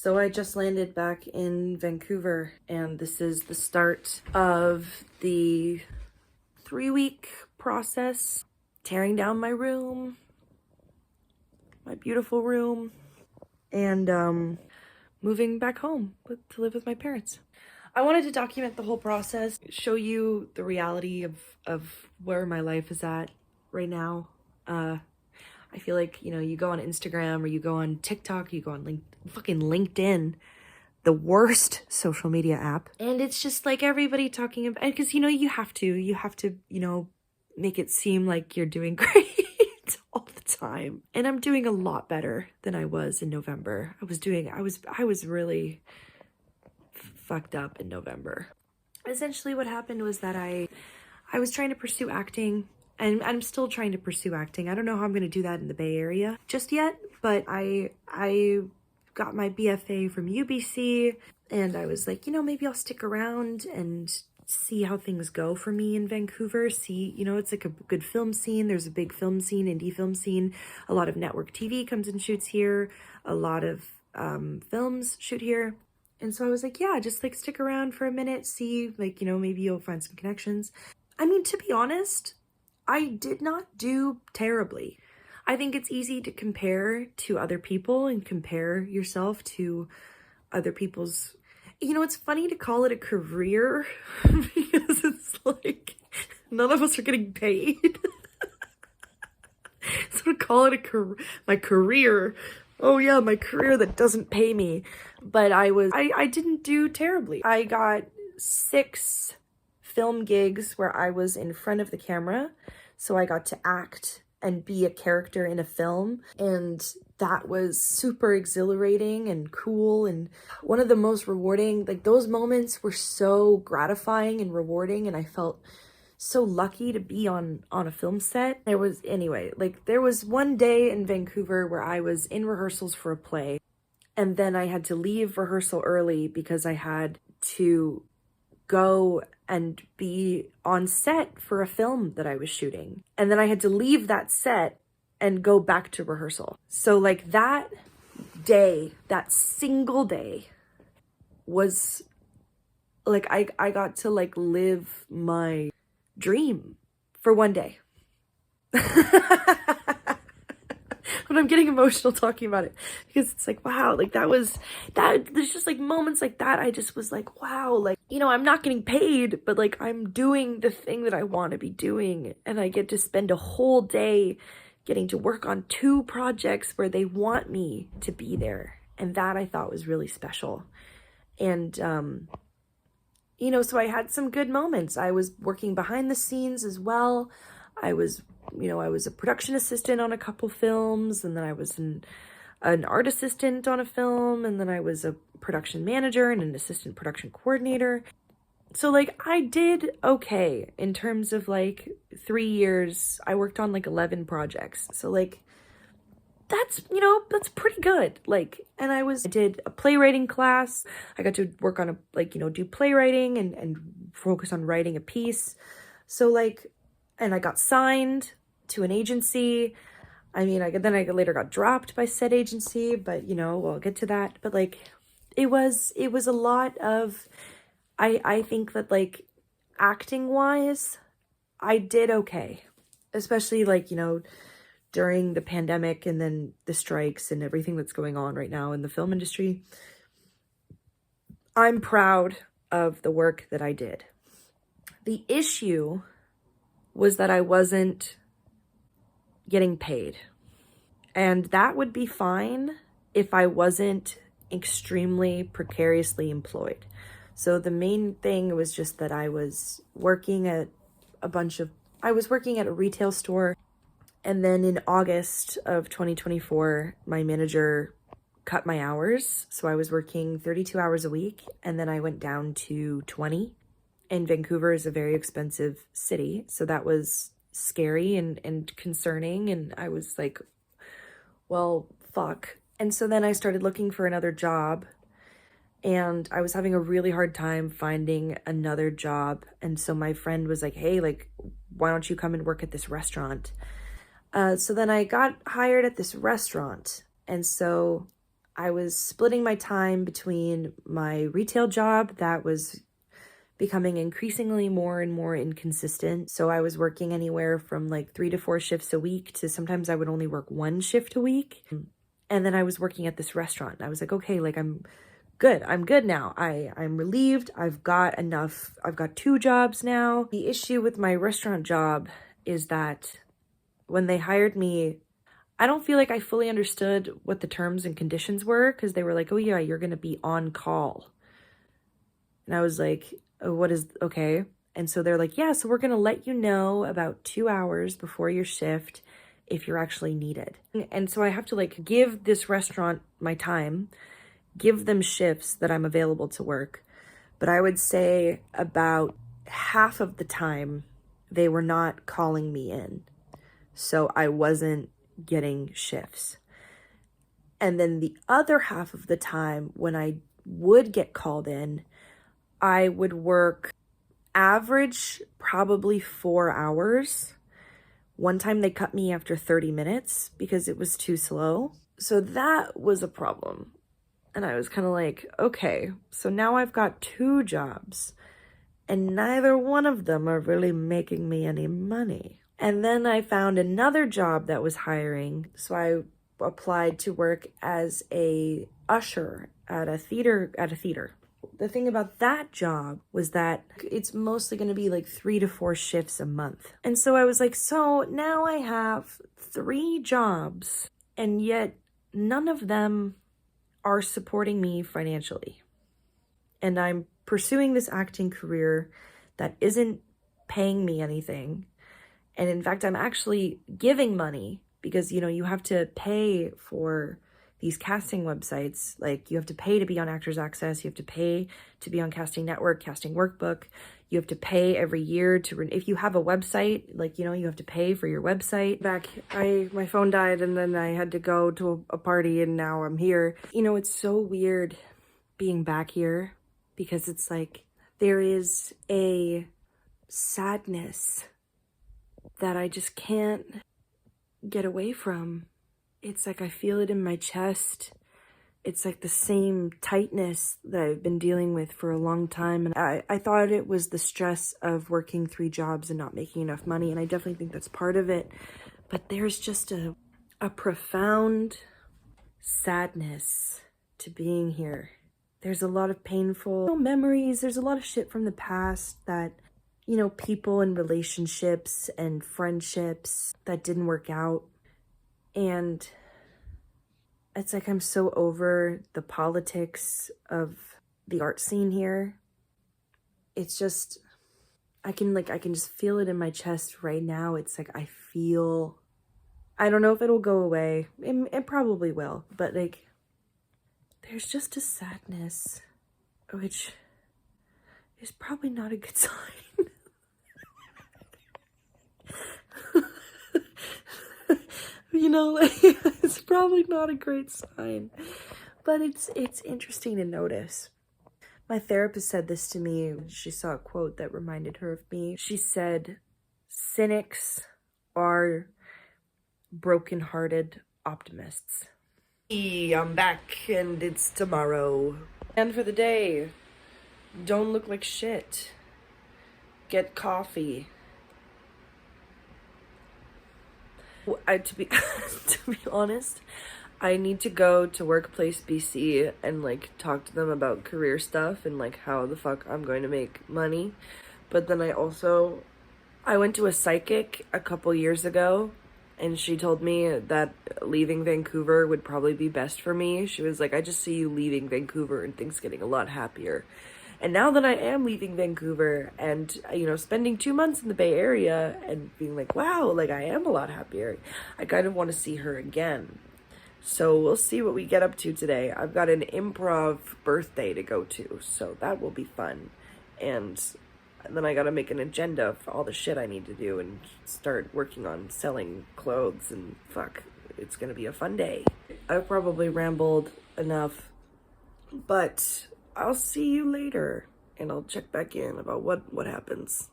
So I just landed back in Vancouver, and this is the start of the 3-week process. Tearing down my room, my beautiful room, and moving back home to live with my parents. I wanted to document the whole process, show you the reality of where my life is at right now. I feel like, you know, you go on Instagram or you go on TikTok, you go on fucking LinkedIn, the worst social media app. And it's just like everybody talking about, because, you know, you have to, you know, make it seem like you're doing great all the time. And I'm doing a lot better than I was in November. I was really fucked up in November. Essentially what happened was that I was trying to pursue acting. And I'm still trying to pursue acting. I don't know how I'm going to do that in the Bay Area just yet, but I got my BFA from UBC, and I was like, you know, maybe I'll stick around and see how things go for me in Vancouver. See, you know, it's like a good film scene. There's a big film scene, indie film scene. A lot of network TV comes and shoots here. A lot of films shoot here. And so I was like, yeah, just like stick around for a minute, see, like, you know, maybe you'll find some connections. I mean, to be honest, I did not do terribly. I think it's easy to compare to other people and compare yourself to other people's, you know, it's funny to call it a career because it's like none of us are getting paid. So to call it my career, oh yeah, my career that doesn't pay me. But I didn't do terribly. I got 6 film gigs where I was in front of the camera. So I got to act and be a character in a film. And that was super exhilarating and cool. And one of the most rewarding, like those moments were so gratifying and rewarding. And I felt so lucky to be on a film set. There was one day in Vancouver where I was in rehearsals for a play. And then I had to leave rehearsal early because I had to go and be on set for a film that I was shooting. And then I had to leave that set and go back to rehearsal. So like that day, that single day was like, I got to like live my dream for one day. But I'm getting emotional talking about it because it's like, wow, like there's just like moments like that. I just was like, wow, like, you know, I'm not getting paid, but like I'm doing the thing that I want to be doing. And I get to spend a whole day getting to work on 2 projects where they want me to be there. And that I thought was really special. And, you know, so I had some good moments. I was working behind the scenes as well. I was a production assistant on a couple films, and then I was an art assistant on a film, and then I was a production manager and an assistant production coordinator. So like I did okay in terms of like 3 years. I worked on like 11 projects. So like that's, you know, that's pretty good. Like, and I did a playwriting class. I got to work on do playwriting and focus on writing a piece. So like, and I got signed to an agency. I mean, I later got dropped by said agency, but you know, we'll get to that. But like, it was a lot of, I think that like acting wise, I did okay, especially like, you know, during the pandemic and then the strikes and everything that's going on right now in the film industry. I'm proud of the work that I did. The issue was that I wasn't getting paid. And that would be fine if I wasn't extremely precariously employed. So the main thing was just that I was working at a retail store. And then in August of 2024, my manager cut my hours. So I was working 32 hours a week, and then I went down to 20. And Vancouver is a very expensive city. So that was scary and concerning. And I was like, well, fuck. And so then I started looking for another job, and I was having a really hard time finding another job. And so my friend was like, hey, like, why don't you come and work at this restaurant? So then I got hired at this restaurant. And so I was splitting my time between my retail job that was becoming increasingly more and more inconsistent. So I was working anywhere from like 3 to 4 shifts a week to sometimes I would only work 1 shift a week. And then I was working at this restaurant. I was like, okay, like I'm good now. I'm relieved. I've got enough. I've got 2 jobs now. The issue with my restaurant job is that when they hired me, I don't feel like I fully understood what the terms and conditions were, because they were like, oh yeah, you're going to be on call. And I was like, oh, what is, okay. And so they're like, yeah, so we're going to let you know about 2 hours before your shift if you're actually needed. And so I have to like give this restaurant my time, give them shifts that I'm available to work. But I would say about half of the time they were not calling me in. So I wasn't getting shifts. And then the other half of the time when I would get called in, I would work average probably 4 hours. One time they cut me after 30 minutes because it was too slow. So that was a problem. And I was kind of like, okay, so now I've got 2 jobs and neither one of them are really making me any money. And then I found another job that was hiring. So I applied to work as a usher at a theater. The thing about that job was that it's mostly going to be like 3 to 4 shifts a month. And so I was like, so now I have 3 jobs and yet none of them are supporting me financially. And I'm pursuing this acting career that isn't paying me anything. And in fact, I'm actually giving money because, you know, you have to pay for these casting websites. Like you have to pay to be on Actors Access. You have to pay to be on Casting Network, Casting Workbook. You have to pay every year to, if you have a website, like, you know, you have to pay for your website. My phone died and then I had to go to a party and now I'm here. You know, it's so weird being back here because it's like there is a sadness that I just can't get away from. It's like I feel it in my chest. It's like the same tightness that I've been dealing with for a long time. And I thought it was the stress of working 3 jobs and not making enough money. And I definitely think that's part of it. But there's just a profound sadness to being here. There's a lot of painful memories. There's a lot of shit from the past that, you know, people and relationships and friendships that didn't work out. And it's like I'm so over the politics of the art scene here. It's just, I can just feel it in my chest right now. It's like I don't know if it'll go away. It probably will, but like there's just a sadness, which is probably not a good sign. You know, like, it's probably not a great sign, but it's interesting to notice. My therapist said this to me. She saw a quote that reminded her of me. She said, cynics are broken-hearted optimists. I'm back and it's tomorrow. And for the day, don't look like shit. Get coffee. To be honest, I need to go to Workplace BC and like talk to them about career stuff and like how the fuck I'm going to make money. But then I went to a psychic a couple years ago and she told me that leaving Vancouver would probably be best for me. She was like, I just see you leaving Vancouver and things getting a lot happier. And now that I am leaving Vancouver and, you know, spending 2 months in the Bay Area and being like, wow, like I am a lot happier, I kind of want to see her again. So we'll see what we get up to today. I've got an improv birthday to go to, so that will be fun. And then I got to make an agenda for all the shit I need to do and start working on selling clothes and fuck, it's going to be a fun day. I've probably rambled enough, but I'll see you later, and I'll check back in about what happens.